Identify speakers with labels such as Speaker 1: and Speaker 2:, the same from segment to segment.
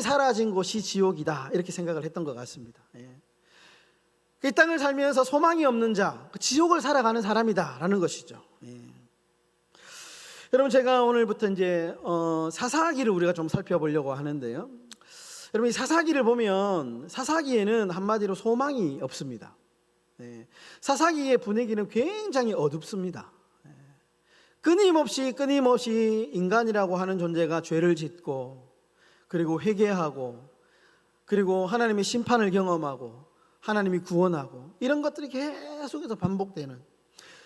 Speaker 1: 사라진 곳이 지옥이다, 이렇게 생각을 했던 것 같습니다. 이 땅을 살면서 소망이 없는 자, 지옥을 살아가는 사람이다라는 것이죠. 여러분, 제가 오늘부터 이제 사사기를 우리가 좀 살펴보려고 하는데요. 여러분, 이 사사기를 보면 사사기에는 한마디로 소망이 없습니다. 사사기의 분위기는 굉장히 어둡습니다. 끊임없이 인간이라고 하는 존재가 죄를 짓고, 그리고 회개하고, 그리고 하나님의 심판을 경험하고, 하나님이 구원하고, 이런 것들이 계속해서 반복되는,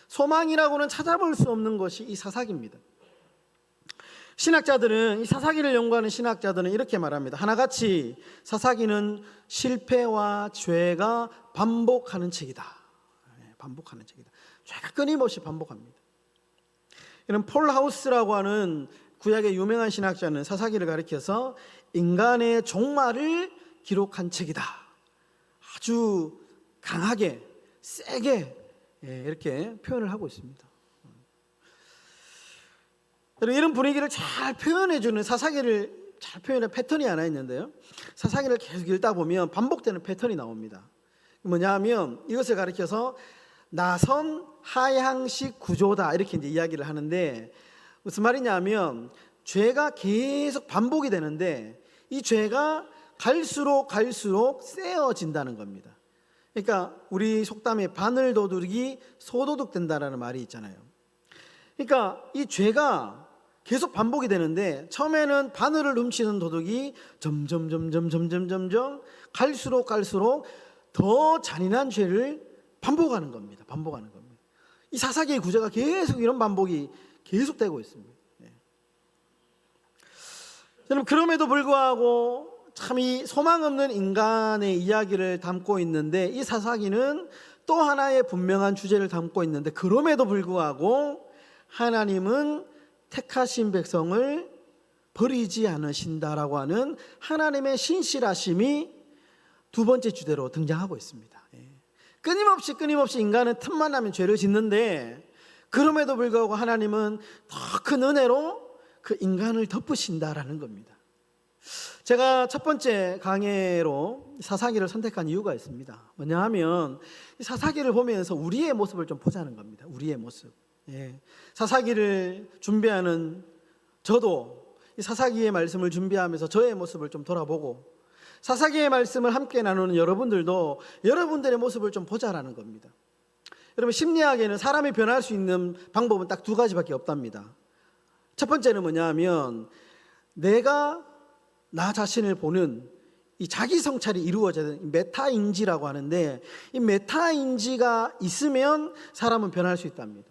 Speaker 1: 소망이라고는 찾아볼 수 없는 것이 이 사사기입니다. 신학자들은, 이 사사기를 연구하는 신학자들은 이렇게 말합니다. 하나같이 사사기는 실패와 죄가 반복하는 책이다. 반복하는 책이다. 죄가 끊임없이 반복합니다. 이런 폴 하우스라고 하는 구약의 유명한 신학자는 사사기를 가리켜서 인간의 종말을 기록한 책이다, 아주 강하게, 세게 이렇게 표현을 하고 있습니다. 이런 분위기를 잘 표현해주는, 사사기를 잘 표현할 패턴이 하나 있는데요, 사사기를 계속 읽다 보면 반복되는 패턴이 나옵니다. 뭐냐 하면 이것을 가리켜서 나선 하향식 구조다, 이렇게 이제 이야기를 하는데, 무슨 말이냐 하면 죄가 계속 반복이 되는데 이 죄가 갈수록 세어진다는 겁니다. 그러니까 우리 속담에 바늘 도둑이 소도둑 된다라는 말이 있잖아요. 그러니까 이 죄가 계속 반복이 되는데, 처음에는 바늘을 훔치는 도둑이 점점 갈수록 더 잔인한 죄를 반복하는 겁니다. 이 사사기의 구조가 계속 이런 반복이 계속되고 있습니다. 여러분, 그럼에도 불구하고 참 이 소망 없는 인간의 이야기를 담고 있는데, 이 사사기는 또 하나의 분명한 주제를 담고 있는데, 그럼에도 불구하고 하나님은 택하신 백성을 버리지 않으신다라고 하는 하나님의 신실하심이 두 번째 주제로 등장하고 있습니다. 끊임없이 인간은 틈만 나면 죄를 짓는데, 그럼에도 불구하고 하나님은 더 큰 은혜로 그 인간을 덮으신다라는 겁니다. 제가 첫 번째 강해로 사사기를 선택한 이유가 있습니다. 뭐냐 하면 이 사사기를 보면서 우리의 모습을 좀 보자는 겁니다. 우리의 모습. 사사기를 준비하는 저도 이 사사기의 말씀을 준비하면서 저의 모습을 좀 돌아보고, 사사기의 말씀을 함께 나누는 여러분들도 여러분들의 모습을 좀 보자라는 겁니다. 여러분, 심리학에는 사람이 변할 수 있는 방법은 딱 두 가지밖에 없답니다. 첫 번째는 뭐냐 하면 내가 나 자신을 보는 이 자기 성찰이 이루어져야 되는 메타인지라고 하는데, 이 메타인지가 있으면 사람은 변할 수 있답니다.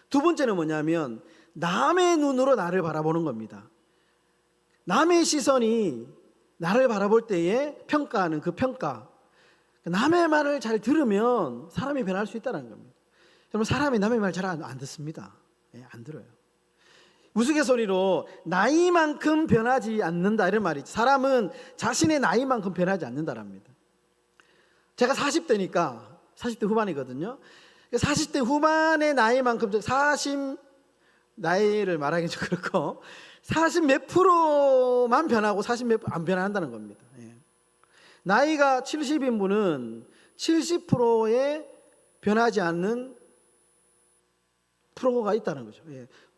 Speaker 1: 두 번째는 뭐냐면 남의 눈으로 나를 바라보는 겁니다. 남의 시선이 나를 바라볼 때에 평가하는 그 평가, 남의 말을 잘 들으면 사람이 변할 수 있다는 겁니다. 여러분, 사람이 남의 말 잘 안 듣습니다. 안 들어요. 우스갯소리로 나이만큼 변하지 않는다, 이런 말이 있죠. 사람은 자신의 나이만큼 변하지 않는다랍니다. 제가 40대니까 40대 후반이거든요. 40대 후반의 나이만큼, 40 나이를 말하기 좀 그렇고 40 몇 프로만 변하고 40 몇 안 변한다는 겁니다. 나이가 70인 분은 70%에 변하지 않는 프로가 있다는 거죠.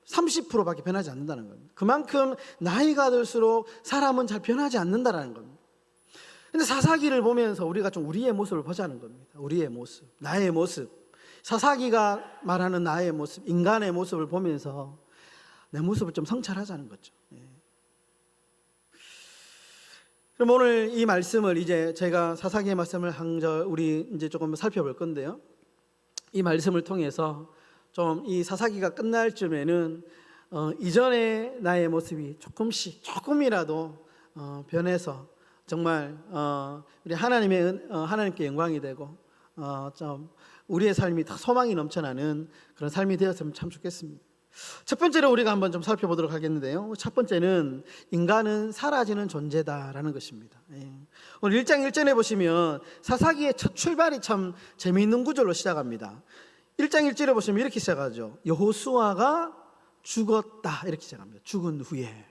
Speaker 1: 30%밖에 변하지 않는다는 겁니다. 그만큼 나이가 들수록 사람은 잘 변하지 않는다는 겁니다. 근데 사사기를 보면서 우리가 좀 우리의 모습을 보자는 겁니다. 우리의 모습, 나의 모습, 사사기가 말하는 나의 모습, 인간의 모습을 보면서 내 모습을 좀 성찰하자는 거죠. 그럼 오늘 이 말씀을, 이제 제가 사사기의 말씀을 한 절 우리 이제 조금 살펴볼 건데요, 이 말씀을 통해서 좀 이 사사기가 끝날 쯤에는 이전의 나의 모습이 조금이라도 변해서 정말 우리 하나님께 영광이 되고 좀 우리의 삶이 더 소망이 넘쳐나는 그런 삶이 되었으면 참 좋겠습니다. 첫 번째로 우리가 한번 좀 살펴보도록 하겠는데요, 첫 번째는 인간은 사라지는 존재다라는 것입니다. 오늘 1장 1절에 보시면 사사기의 첫 출발이 참 재미있는 구절로 시작합니다. 1장 1절에 보시면 이렇게 시작하죠. 여호수아가 죽었다, 이렇게 시작합니다. 죽은 후에.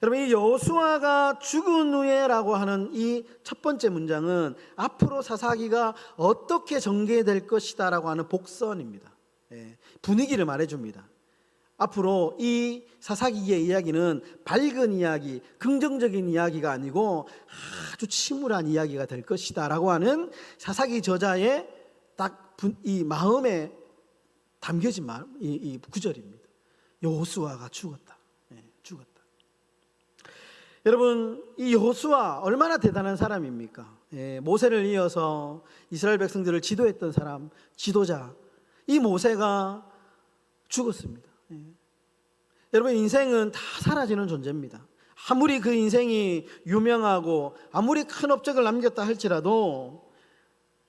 Speaker 1: 여러분, 이 여호수아가 죽은 후에라고 하는 이 첫 번째 문장은 앞으로 사사기가 어떻게 전개될 것이다라고 하는 복선입니다. 분위기를 말해줍니다. 앞으로 이 사사기의 이야기는 밝은 이야기, 긍정적인 이야기가 아니고 아주 침울한 이야기가 될 것이다라고 하는 사사기 저자의 딱 이 마음에 담겨진 이 구절입니다. 여호수아가 죽었다. 죽었다. 여러분, 이 여호수아 얼마나 대단한 사람입니까? 모세를 이어서 이스라엘 백성들을 지도했던 사람, 지도자. 이 모세가 죽었습니다. 여러분, 인생은 다 사라지는 존재입니다. 아무리 그 인생이 유명하고 아무리 큰 업적을 남겼다 할지라도,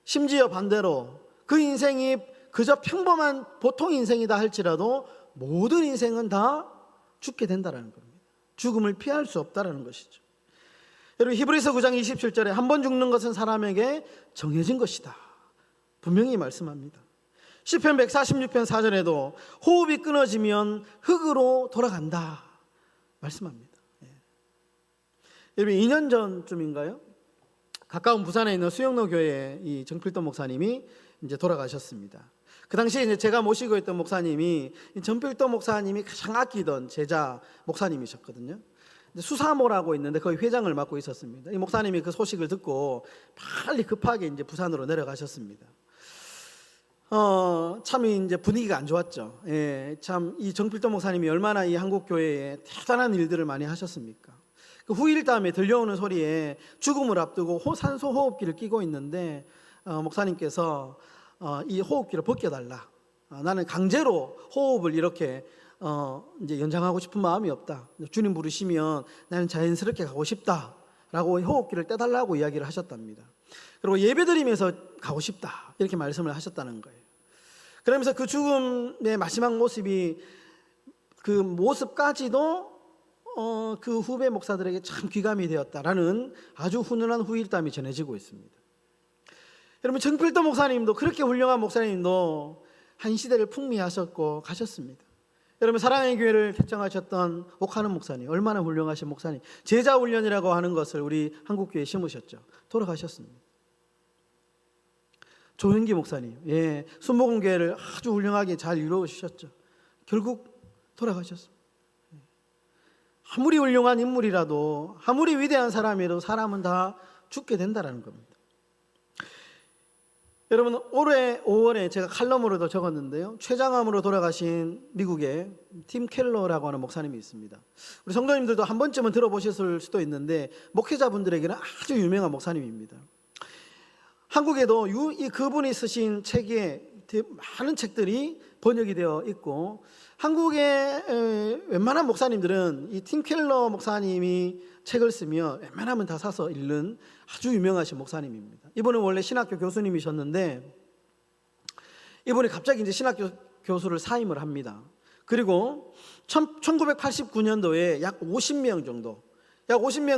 Speaker 1: 심지어 반대로 그 인생이 그저 평범한 보통 인생이다 할지라도 모든 인생은 다 죽게 된다는 겁니다. 죽음을 피할 수 없다는 것이죠. 여러분, 히브리서 9장 27절에 한 번 죽는 것은 사람에게 정해진 것이다 분명히 말씀합니다. 시편 146편 4절에도 호흡이 끊어지면 흙으로 돌아간다 말씀합니다. 여러분, 2년 전쯤인가요? 가까운 부산에 있는 수영로 교회에 이 정필돈 목사님이 이제 돌아가셨습니다. 그 당시에 이제 제가 모시고 있던 목사님이 정필돈 목사님이 가장 아끼던 제자 목사님이셨거든요. 수사모라고 있는데 거기 회장을 맡고 있었습니다. 이 목사님이 그 소식을 듣고 빨리 급하게 이제 부산으로 내려가셨습니다. 참 이제 분위기가 안 좋았죠. 참 이 정필돈 목사님이 얼마나 이 한국 교회에 대단한 일들을 많이 하셨습니까? 그 후일담에 들려오는 소리에 죽음을 앞두고 산소 호흡기를 끼고 있는데 목사님께서 이 호흡기를 벗겨달라. 나는 강제로 호흡을 이렇게 이제 연장하고 싶은 마음이 없다. 주님 부르시면 나는 자연스럽게 가고 싶다라고 호흡기를 떼달라고 이야기를 하셨답니다. 그리고 예배드리면서 가고 싶다 이렇게 말씀을 하셨다는 거예요. 그러면서 그 죽음의 마지막 모습이 그 모습까지도 그 후배 목사들에게 참 귀감이 되었다라는 아주 훈훈한 후일담이 전해지고 있습니다. 여러분, 정필돈 목사님도 그렇게 훌륭한 목사님도 한 시대를 풍미하셨고 가셨습니다. 여러분, 사랑의 교회를 개정하셨던 옥하는 목사님, 얼마나 훌륭하신 목사님, 제자 훈련이라고 하는 것을 우리 한국교회에 심으셨죠. 돌아가셨습니다. 조현기 목사님, 순복음교회를 아주 훌륭하게 잘 이루어주셨죠. 결국 돌아가셨습니다. 아무리 훌륭한 인물이라도, 아무리 위대한 사람이라도 사람은 다 죽게 된다는 겁니다. 여러분, 올해 5월에 제가 칼럼으로도 적었는데요, 췌장암으로 돌아가신 미국의 팀 켈러라고 하는 목사님이 있습니다. 우리 성도님들도 한 번쯤은 들어보셨을 수도 있는데 목회자분들에게는 아주 유명한 목사님입니다. 한국에도 그분이 쓰신 책에 많은 책들이 번역이 되어 있고, 한국의 웬만한 목사님들은 이 팀 켈러 목사님이 책을 쓰면 웬만하면 다 사서 읽는 아주 유명하신 목사님입니다. 이분은 원래 신학교 교수님이셨는데 이분이 갑자기 이제 신학교 교수를 사임을 합니다. 그리고 1989년도에 약 50명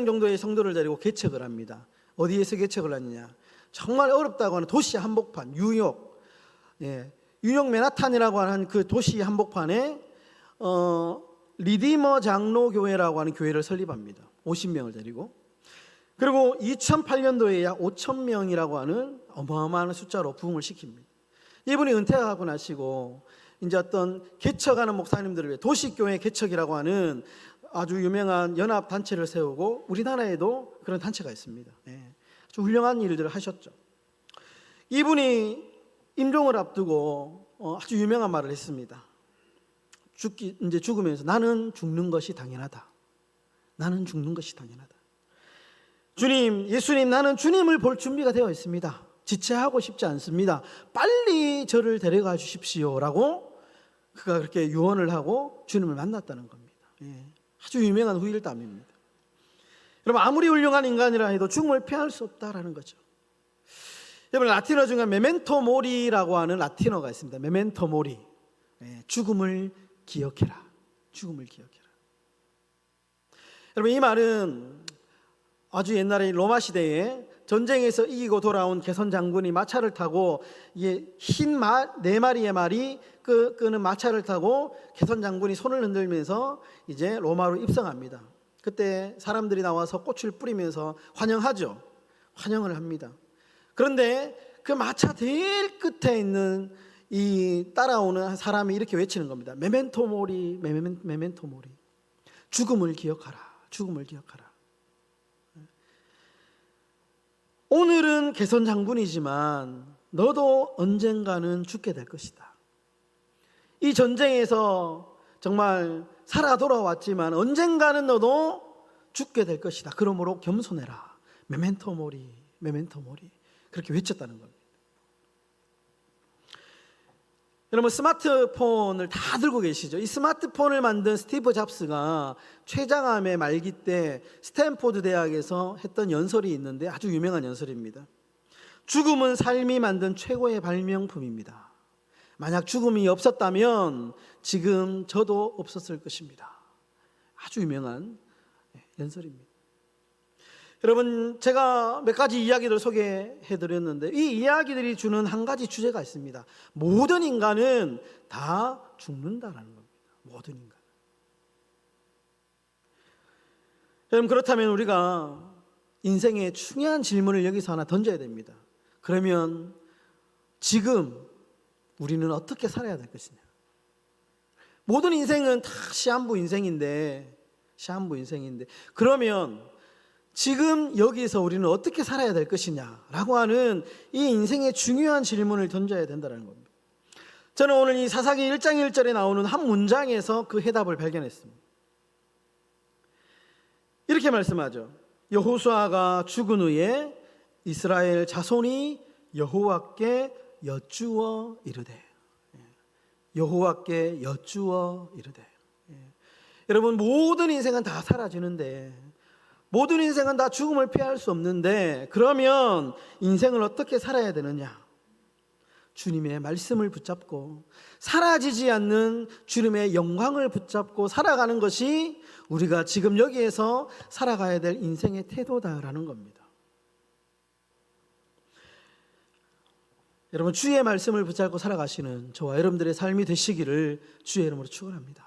Speaker 1: 정도의 성도를 데리고 개척을 합니다. 어디에서 개척을 하느냐? 정말 어렵다고 하는 도시 한복판, 뉴욕 맨하탄이라고 하는 그 도시 한복판에 리디머 장로교회라고 하는 교회를 설립합니다. 50명을 데리고. 그리고 2008년도에 약 5,000명이라고 하는 어마어마한 숫자로 부흥을 시킵니다. 이분이 은퇴하고 나시고 이제 어떤 개척하는 목사님들을 위해 도시교회 개척이라고 하는 아주 유명한 연합 단체를 세우고, 우리나라에도 그런 단체가 있습니다. 아주 훌륭한 일들을 하셨죠. 이분이 임종을 앞두고 아주 유명한 말을 했습니다. 이제 죽으면서 나는 죽는 것이 당연하다. 나는 죽는 것이 당연하다. 주님, 예수님, 나는 주님을 볼 준비가 되어 있습니다. 지체하고 싶지 않습니다. 빨리 저를 데려가 주십시오라고 그가 그렇게 유언을 하고 주님을 만났다는 겁니다. 아주 유명한 후일담입니다. 여러분, 아무리 훌륭한 인간이라 해도 죽음을 피할 수 없다라는 거죠. 여러분, 라틴어 중에 메멘토 모리라고 하는 라틴어가 있습니다. 메멘토 모리, 죽음을 기억해라. 죽음을 기억해라. 여러분, 이 말은 아주 옛날에 로마 시대에 전쟁에서 이기고 돌아온 개선 장군이 마차를 타고, 이게 흰 네 마리의 말이 끄는 마차를 타고 개선 장군이 손을 흔들면서 이제 로마로 입성합니다. 그때 사람들이 나와서 꽃을 뿌리면서 환영하죠. 환영을 합니다. 그런데 그 마차 제일 끝에 있는 이 따라오는 사람이 이렇게 외치는 겁니다. 메멘토 모리, 메멘토 모리. 죽음을 기억하라. 죽음을 기억하라. 오늘은 개선 장군이지만 너도 언젠가는 죽게 될 것이다. 이 전쟁에서 정말 살아 돌아왔지만 언젠가는 너도 죽게 될 것이다. 그러므로 겸손해라. 메멘토 모리, 메멘토 모리. 그렇게 외쳤다는 겁니다. 여러분, 스마트폰을 다 들고 계시죠? 이 스마트폰을 만든 스티브 잡스가 췌장암의 말기 때 스탠포드 대학에서 했던 연설이 있는데 아주 유명한 연설입니다. 죽음은 삶이 만든 최고의 발명품입니다. 만약 죽음이 없었다면 지금 저도 없었을 것입니다. 아주 유명한 연설입니다. 여러분, 제가 몇 가지 이야기를 소개해 드렸는데 이 이야기들이 주는 한 가지 주제가 있습니다. 모든 인간은 다 죽는다라는 겁니다. 모든 인간. 여러분, 그렇다면 우리가 인생의 중요한 질문을 여기서 하나 던져야 됩니다. 그러면 지금 우리는 어떻게 살아야 될 것이냐? 모든 인생은 다 시한부 인생인데 그러면 지금 여기서 우리는 어떻게 살아야 될 것이냐라고 하는 이 인생의 중요한 질문을 던져야 된다는 겁니다. 저는 오늘 이 사사기 1장 1절에 나오는 한 문장에서 그 해답을 발견했습니다. 이렇게 말씀하죠. 여호수아가 죽은 후에 이스라엘 자손이 여호와께 여쭈어 이르되. 여호와께 여쭈어 이르되. 여러분, 모든 인생은 다 사라지는데, 모든 인생은 다 죽음을 피할 수 없는데, 그러면 인생을 어떻게 살아야 되느냐? 주님의 말씀을 붙잡고 사라지지 않는 주님의 영광을 붙잡고 살아가는 것이 우리가 지금 여기에서 살아가야 될 인생의 태도다라는 겁니다. 여러분, 주의 말씀을 붙잡고 살아가시는 저와 여러분들의 삶이 되시기를 주의 이름으로 축원합니다.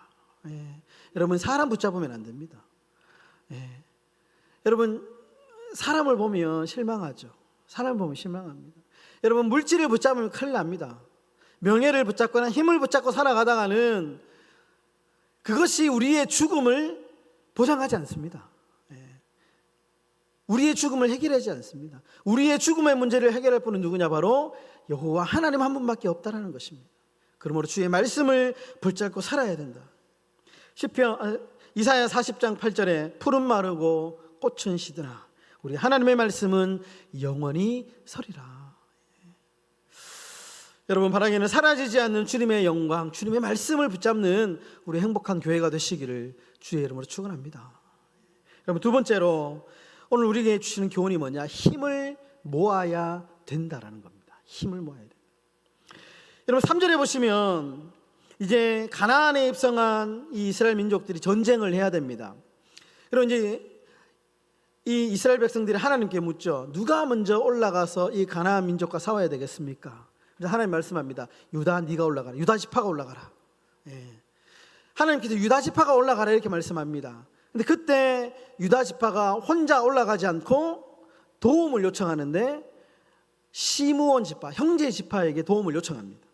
Speaker 1: 여러분, 사람 붙잡으면 안 됩니다. 여러분, 사람을 보면 실망하죠. 사람을 보면 실망합니다. 여러분, 물질을 붙잡으면 큰일 납니다. 명예를 붙잡거나 힘을 붙잡고 살아가다가는 그것이 우리의 죽음을 보장하지 않습니다. 우리의 죽음을 해결하지 않습니다. 우리의 죽음의 문제를 해결할 분은 누구냐? 바로 여호와 하나님 한 분밖에 없다라는 것입니다. 그러므로 주의 말씀을 붙잡고 살아야 된다. 이사야 40장 8절에 푸른 마르고 꽃은 시드나 우리 하나님의 말씀은 영원히 서리라. 여러분, 바라기는 사라지지 않는 주님의 영광, 주님의 말씀을 붙잡는 우리 행복한 교회가 되시기를 주의 이름으로 축원합니다. 여러분, 두 번째로 오늘 우리에게 주시는 교훈이 뭐냐? 힘을 모아야 된다라는 겁니다. 힘을 모아야 된다. 여러분, 3절에 보시면 이제 가나안에 입성한 이 이스라엘 민족들이 전쟁을 해야 됩니다. 그리고 이제 이 이스라엘 백성들이 하나님께 묻죠. 누가 먼저 올라가서 이 가나안 민족과 싸워야 되겠습니까? 그래서 하나님 말씀합니다. 유다, 네가 올라가라. 유다 지파가 올라가라. 하나님께서 유다 지파가 올라가라 이렇게 말씀합니다. 근데 그때 유다 지파가 혼자 올라가지 않고 도움을 요청하는데 시므온 지파, 형제 지파에게 도움을 요청합니다.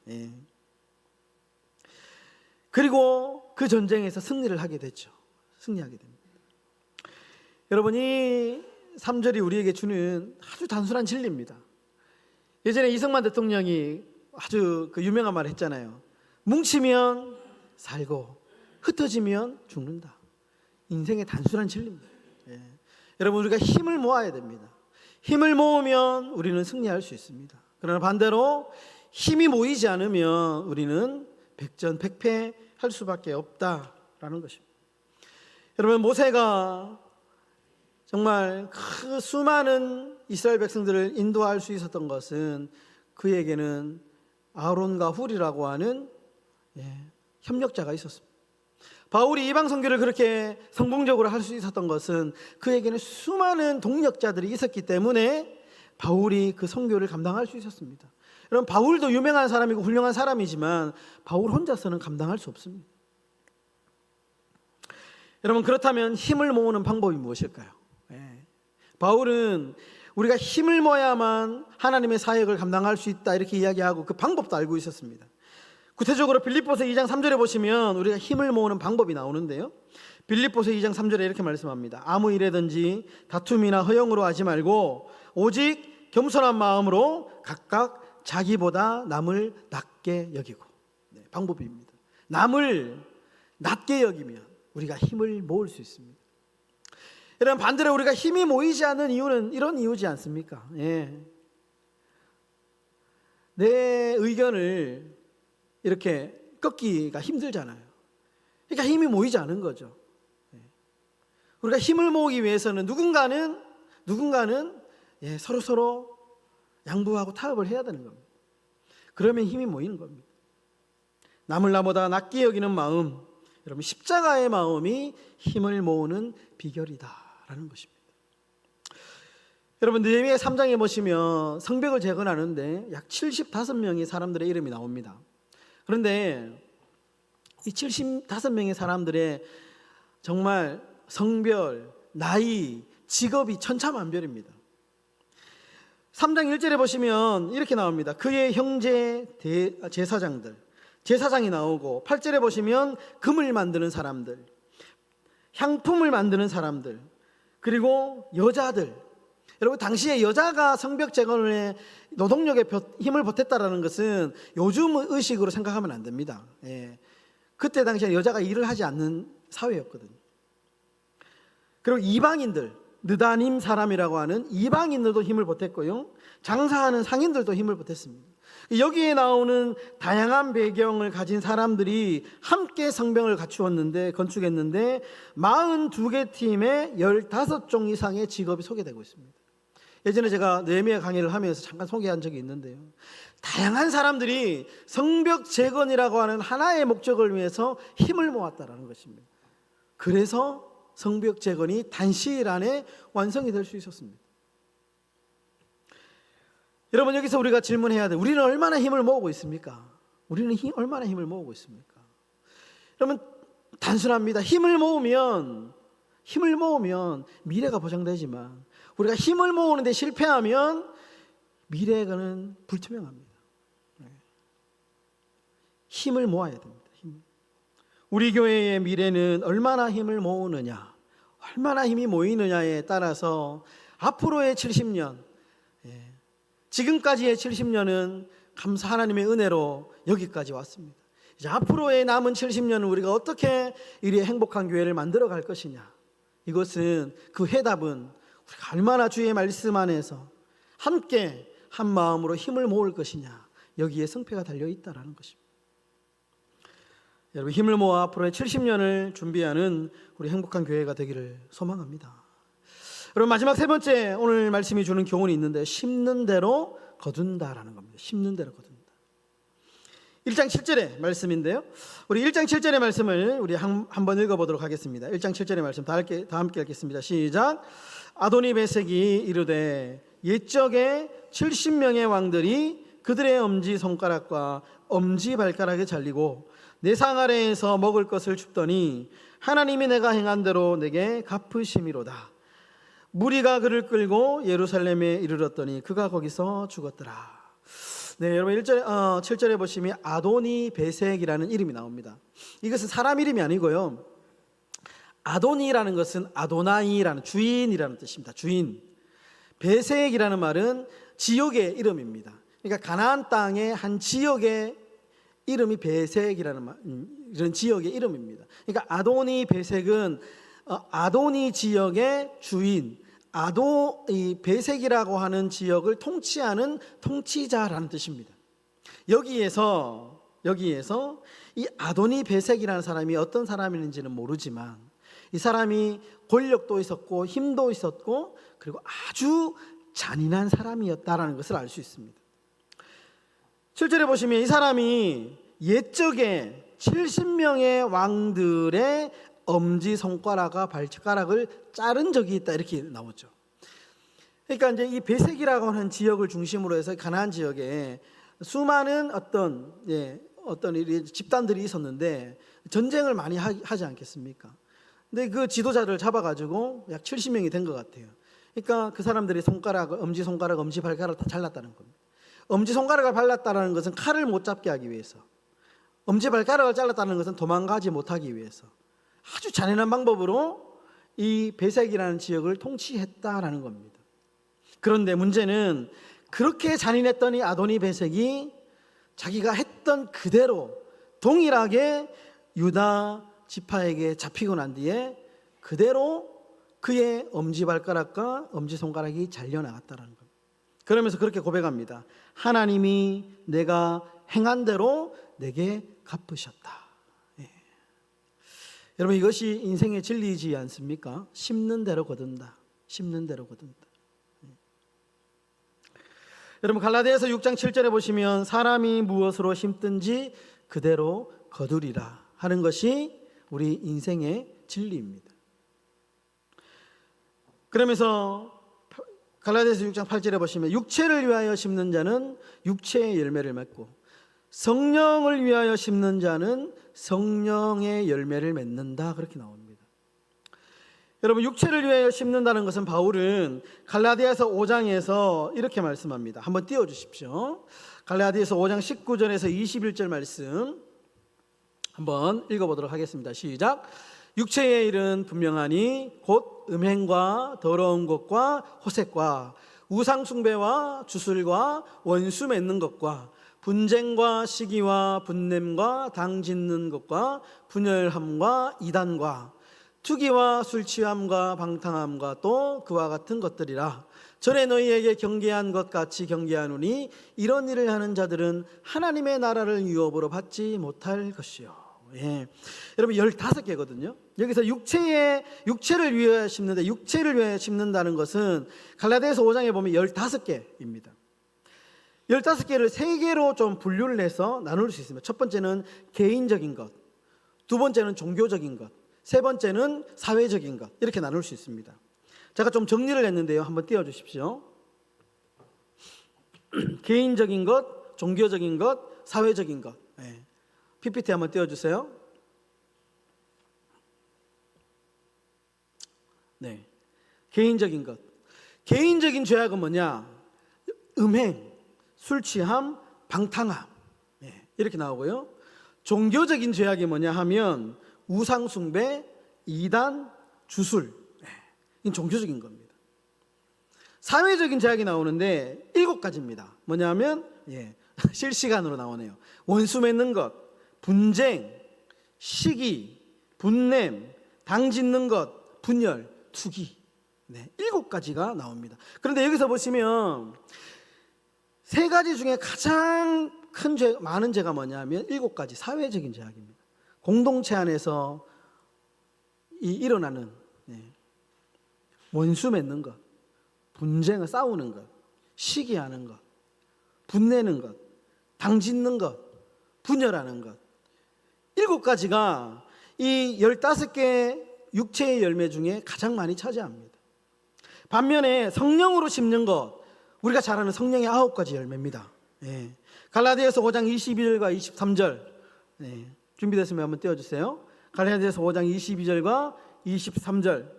Speaker 1: 그리고 그 전쟁에서 승리를 하게 됐죠. 승리하게 됩니다. 여러분, 이 3절이 우리에게 주는 아주 단순한 진리입니다. 예전에 이승만 대통령이 아주 그 유명한 말을 했잖아요. 뭉치면 살고 흩어지면 죽는다. 인생의 단순한 진리입니다. 여러분, 우리가 힘을 모아야 됩니다. 힘을 모으면 우리는 승리할 수 있습니다. 그러나 반대로 힘이 모이지 않으면 우리는 백전백패할 수밖에 없다라는 것입니다. 여러분, 모세가 정말 그 수많은 이스라엘 백성들을 인도할 수 있었던 것은 그에게는 아론과 훌이라고 하는 협력자가 있었습니다. 바울이 이방 선교를 그렇게 성공적으로 할 수 있었던 것은 그에게는 수많은 동력자들이 있었기 때문에 바울이 그 선교를 감당할 수 있었습니다. 여러분, 바울도 유명한 사람이고 훌륭한 사람이지만 바울 혼자서는 감당할 수 없습니다. 여러분, 그렇다면 힘을 모으는 방법이 무엇일까요? 바울은 우리가 힘을 모아야만 하나님의 사역을 감당할 수 있다 이렇게 이야기하고 그 방법도 알고 있었습니다. 구체적으로 빌립보서 2장 3절에 보시면 우리가 힘을 모으는 방법이 나오는데요, 빌립보서 2장 3절에 이렇게 말씀합니다. 아무 일에든지 다툼이나 허영으로 하지 말고 오직 겸손한 마음으로 각각 자기보다 남을 낮게 여기고. 방법입니다. 남을 낮게 여기면 우리가 힘을 모을 수 있습니다. 여러분, 반대로 우리가 힘이 모이지 않는 이유는 이런 이유지 않습니까? 내 의견을 이렇게 꺾기가 힘들잖아요. 그러니까 힘이 모이지 않은 거죠. 우리가 힘을 모으기 위해서는 누군가는 서로 양보하고 타협을 해야 되는 겁니다. 그러면 힘이 모이는 겁니다. 남을 나보다 낮게 여기는 마음, 여러분, 십자가의 마음이 힘을 모으는 비결이다라는 것입니다. 여러분, 느헤미야 3장에 보시면 성벽을 재건하는데 약 75명의 사람들의 이름이 나옵니다. 그런데 이 75명의 사람들의 정말 성별, 나이, 직업이 천차만별입니다. 3장 1절에 보시면 이렇게 나옵니다. 그의 형제 제사장이 나오고, 8절에 보시면 금을 만드는 사람들, 향품을 만드는 사람들, 그리고 여자들. 여러분, 당시에 여자가 성벽 재건에 노동력에 힘을 보탰다라는 것은 요즘 의식으로 생각하면 안 됩니다. 그때 당시에 여자가 일을 하지 않는 사회였거든요. 그리고 이방인들, 느다님 사람이라고 하는 이방인들도 힘을 보탰고요, 장사하는 상인들도 힘을 보탰습니다. 여기에 나오는 다양한 배경을 가진 사람들이 함께 성벽을 건축했는데 42개 팀에 15종 이상의 직업이 소개되고 있습니다. 예전에 제가 느헤미야 강의를 하면서 잠깐 소개한 적이 있는데요, 다양한 사람들이 성벽 재건이라고 하는 하나의 목적을 위해서 힘을 모았다라는 것입니다. 그래서 성벽 재건이 단시일 안에 완성이 될 수 있었습니다. 여러분, 여기서 우리가 질문해야 돼. 우리는 얼마나 힘을 모으고 있습니까? 얼마나 힘을 모으고 있습니까? 여러분, 단순합니다. 힘을 모으면 미래가 보장되지만 우리가 힘을 모으는데 실패하면 미래는 불투명합니다. 힘을 모아야 됩니다. 우리 교회의 미래는 얼마나 힘을 모으느냐, 얼마나 힘이 모이느냐에 따라서 앞으로의 70년, 지금까지의 70년은 감사 하나님의 은혜로 여기까지 왔습니다. 이제 앞으로의 남은 70년은 우리가 어떻게 이리 행복한 교회를 만들어 갈 것이냐, 이것은 그 해답은 우리가 얼마나 주의 말씀 안에서 함께 한 마음으로 힘을 모을 것이냐, 여기에 성패가 달려있다라는 것입니다. 여러분, 힘을 모아 앞으로의 70년을 준비하는 우리 행복한 교회가 되기를 소망합니다. 여러분, 마지막 세 번째 오늘 말씀이 주는 교훈이 있는데, 심는 대로 거둔다라는 겁니다. 심는 대로 거둔다. 1장 7절의 말씀인데요, 우리 1장 7절의 말씀을 우리 한번 읽어보도록 하겠습니다. 1장 7절의 말씀 다 함께 읽겠습니다. 시작. 아도니베섹이 이르되 옛적에 70명의 왕들이 그들의 엄지손가락과 엄지발가락에 잘리고 내 상 아래에서 먹을 것을 줍더니 하나님이 내가 행한 대로 내게 갚으심이로다. 무리가 그를 끌고 예루살렘에 이르렀더니 그가 거기서 죽었더라. 네, 여러분 7절에 보시면 아도니베섹이라는 이름이 나옵니다. 이것은 사람 이름이 아니고요, 아도니라는 것은 아도나이라는 주인이라는 뜻입니다. 주인. 베섹이라는 말은 지역의 이름입니다. 그러니까 가나안 땅의 한 지역의 이름이 베섹이라는 이런 지역의 이름입니다. 그러니까 아도니 베섹은 아도니 지역의 주인, 이 베섹이라고 하는 지역을 통치하는 통치자라는 뜻입니다. 여기에서 이 아도니 베섹이라는 사람이 어떤 사람인지는 모르지만 이 사람이 권력도 있었고 힘도 있었고 그리고 아주 잔인한 사람이었다라는 것을 알 수 있습니다. 7절에 보시면 이 사람이 옛적에 70명의 왕들의 엄지손가락과 발가락을 자른 적이 있다, 이렇게 나오죠. 그러니까 이제 이 베섹이라고 하는 지역을 중심으로 해서 가나안 지역에 수많은 어떤 집단들이 있었는데 전쟁을 많이 하지 않겠습니까? 근데 그 지도자를 잡아가지고 약 70명이 된 것 같아요. 그러니까 그 사람들이 손가락, 엄지손가락, 엄지발가락 다 잘랐다는 겁니다. 엄지손가락을 발랐다는 것은 칼을 못 잡게 하기 위해서, 엄지발가락을 잘랐다는 것은 도망가지 못하기 위해서 아주 잔인한 방법으로 이 베색이라는 지역을 통치했다라는 겁니다. 그런데 문제는 그렇게 잔인했던 이 아도니 베색이 자기가 했던 그대로 동일하게 유다 지파에게 잡히고 난 뒤에 그대로 그의 엄지발가락과 엄지손가락이 잘려나갔다는 겁니다. 그러면서 그렇게 고백합니다. 하나님이 내가 행한 대로 내게 갚으셨다. 예. 여러분, 이것이 인생의 진리이지 않습니까? 심는 대로 거둔다. 심는 대로 거둔다. 예. 여러분, 갈라디아서 6장 7절에 보시면 사람이 무엇으로 심든지 그대로 거두리라 하는 것이 우리 인생의 진리입니다. 그러면서 갈라디아서 6장 8절에 보시면 육체를 위하여 심는 자는 육체의 열매를 맺고 성령을 위하여 심는 자는 성령의 열매를 맺는다, 그렇게 나옵니다. 여러분, 육체를 위하여 심는다는 것은 바울은 갈라디아서 5장에서 이렇게 말씀합니다. 한번 띄워주십시오. 갈라디아서 5장 19절에서 21절 말씀 한번 읽어보도록 하겠습니다. 시작. 육체의 일은 분명하니 곧 음행과 더러운 것과 호색과 우상숭배와 주술과 원수 맺는 것과 분쟁과 시기와 분냄과 당짓는 것과 분열함과 이단과 투기와 술취함과 방탕함과 또 그와 같은 것들이라. 전에 너희에게 경계한 것 같이 경계하노니 이런 일을 하는 자들은 하나님의 나라를 유업으로 받지 못할 것이요. 예. 여러분, 15개거든요. 여기서 육체를 위해 심는데, 육체를 위해 심는다는 것은 갈라디아서 5장에 보면 15개입니다. 15개를 3개로 좀 분류를 해서 나눌 수 있습니다. 첫 번째는 개인적인 것, 두 번째는 종교적인 것, 세 번째는 사회적인 것, 이렇게 나눌 수 있습니다. 제가 좀 정리를 했는데요. 한번 띄워주십시오. 개인적인 것, 종교적인 것, 사회적인 것. 예. PPT 한번 띄워주세요. 네, 개인적인 것. 개인적인 죄악은 뭐냐? 음행, 술 취함, 방탕함. 네, 이렇게 나오고요. 종교적인 죄악이 뭐냐 하면 우상숭배, 이단, 주술. 네, 이건 종교적인 겁니다. 사회적인 죄악이 나오는데 7가지입니다. 뭐냐면 실시간으로 나오네요. 원수 맺는 것, 분쟁, 시기, 분냄, 당짓는 것, 분열, 투기. 7가지가 나옵니다. 그런데 여기서 보시면 3가지 중에 가장 큰 죄, 많은 죄가 뭐냐면 7가지 사회적인 죄악입니다. 공동체 안에서 일어나는 원수 맺는 것, 분쟁을 싸우는 것, 시기하는 것, 분내는 것, 당짓는 것, 분열하는 것. 7가지가 이 15개 육체의 열매 중에 가장 많이 차지합니다. 반면에 성령으로 심는 것, 우리가 잘 아는 성령의 9가지 열매입니다. 예. 갈라디아서 5장 22절과 23절 준비됐으면 한번 띄워주세요. 갈라디아서 5장 22절과 23절.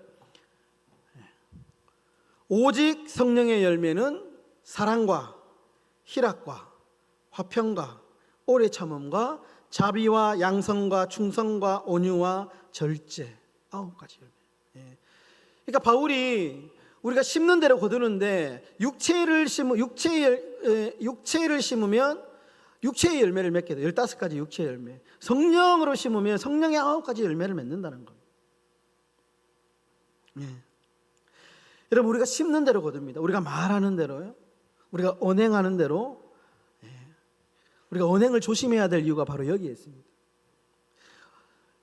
Speaker 1: 오직 성령의 열매는 사랑과 희락과 화평과 오래 참음과 자비와 양성과 충성과 온유와 절제. 9가지 열매. 그러니까 바울이 우리가 심는 대로 거두는데 육체를 심으면 육체의 열매를 맺게 돼요. 15가지 육체의 열매. 성령으로 심으면 성령의 9가지 열매를 맺는다는 겁니다. 여러분, 우리가 심는 대로 거둡니다. 우리가 말하는 대로요. 우리가 언행하는 대로. 우리가 언행을 조심해야 될 이유가 바로 여기에 있습니다.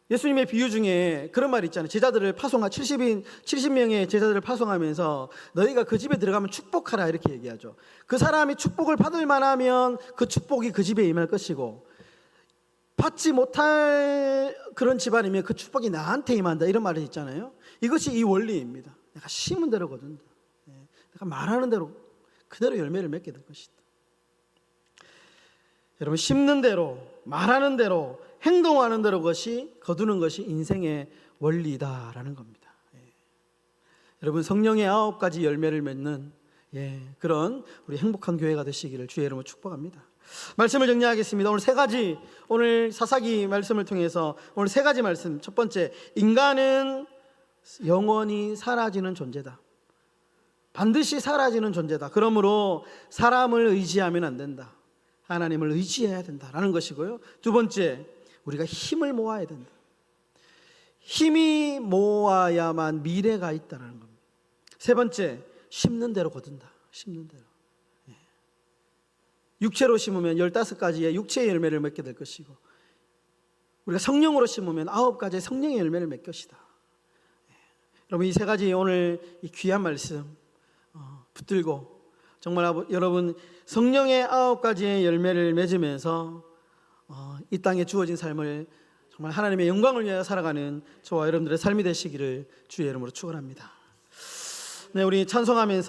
Speaker 1: 예수님의 비유 중에 그런 말이 있잖아요. 제자들을 70명의 제자들을 파송하면서 너희가 그 집에 들어가면 축복하라, 이렇게 얘기하죠. 그 사람이 축복을 받을 만하면 그 축복이 그 집에 임할 것이고, 받지 못할 그런 집안이면 그 축복이 나한테 임한다, 이런 말이 있잖아요. 이것이 이 원리입니다. 내가 심은 대로 거둔다. 내가 말하는 대로 그대로 열매를 맺게 될 것이다. 여러분, 심는 대로, 말하는 대로, 행동하는 대로 것이 거두는 것이 인생의 원리다라는 겁니다. 여러분, 성령의 9가지 열매를 맺는 그런 우리 행복한 교회가 되시기를 주의 이름으로 축복합니다. 말씀을 정리하겠습니다. 오늘 3가지, 오늘 사사기 말씀을 통해서 오늘 3가지 말씀. 첫 번째, 인간은 영원히 사라지는 존재다. 반드시 사라지는 존재다. 그러므로 사람을 의지하면 안 된다. 하나님을 의지해야 된다라는 것이고요. 두 번째, 우리가 힘을 모아야 된다. 힘이 모아야만 미래가 있다는 겁니다. 세 번째, 심는 대로 거둔다. 심는 대로. 육체로 심으면 15가지의 육체의 열매를 맺게 될 것이고, 우리가 성령으로 심으면 9가지의 성령의 열매를 맺을 것이다. 여러분, 이 3가지 오늘 이 귀한 말씀 붙들고 정말 여러분 성령의 9가지의 열매를 맺으면서 이 땅에 주어진 삶을 정말 하나님의 영광을 위하여 살아가는 저와 여러분들의 삶이 되시기를 주의 이름으로 축원합니다. 네, 우리 찬송하면서